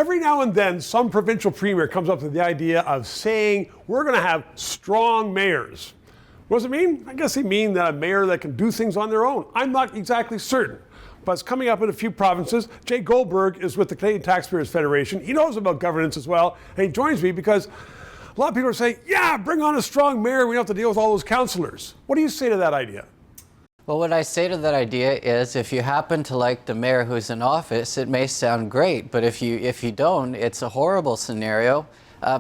Every now and then, some provincial premier comes up with the idea of saying, we're going to have strong mayors. What does it mean? I guess they mean that a mayor that can do things on their own. I'm not exactly certain, but it's coming up in a few provinces. Jay Goldberg is with the Canadian Taxpayers Federation. He knows about governance as well, and he joins me because a lot of people are saying, yeah, bring on a strong mayor. We don't have to deal with all those councillors. What do you say to that idea? Well, what I say to that idea is if you happen to like the mayor who's in office, it may sound great, but if you don't, it's a horrible scenario.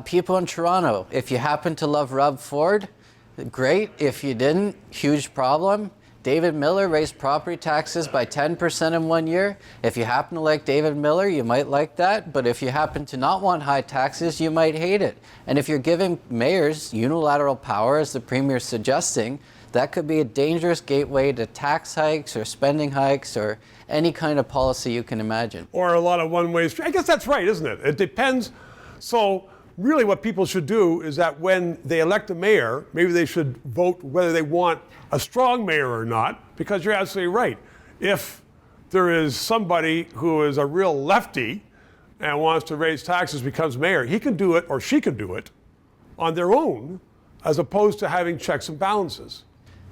People in Toronto, if you happen to love Rob Ford, great. If you didn't, huge problem. David Miller raised property taxes by 10% in 1 year. If you happen to like David Miller, you might like that. But if you happen to not want high taxes, you might hate it. And if you're giving mayors unilateral power, as the premier is suggesting, that could be a dangerous gateway to tax hikes or spending hikes or any kind of policy you can imagine. Or a lot of one-way streets. I guess that's right, isn't it? It depends. So really what people should do is that when they elect a mayor, maybe they should vote whether they want a strong mayor or not, because you're absolutely right. If there is somebody who is a real lefty and wants to raise taxes, becomes mayor, he can do it or she can do it on their own, as opposed to having checks and balances.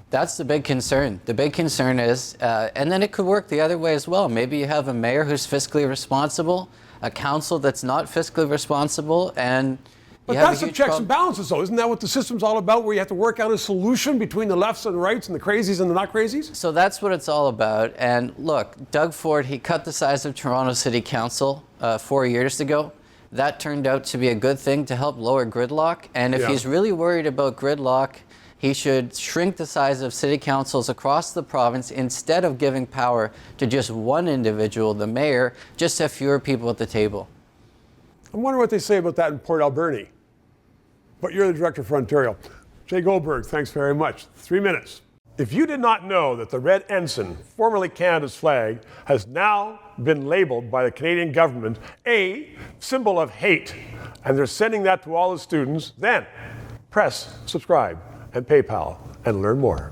That's the big concern. The big concern is, and then it could work the other way as well. Maybe you have a mayor who's fiscally responsible, a council that's not fiscally responsible, and but that's the checks and balances, though. Isn't that what the system's all about, where you have to work out a solution between the lefts and the rights and the crazies and the not crazies? So that's what it's all about. And look, Doug Ford, he cut the size of Toronto City Council 4 years ago. That turned out to be a good thing to help lower gridlock. And if he's really worried about gridlock, he should shrink the size of city councils across the province instead of giving power to just one individual, the mayor, just have fewer people at the table. I wonder what they say about that in Port Alberni. But you're the director for Ontario. Jay Goldberg, thanks very much. 3 minutes. If you did not know that the red ensign, formerly Canada's flag, has now been labeled by the Canadian government a symbol of hate, and they're sending that to all the students, then press subscribe and PayPal and learn more.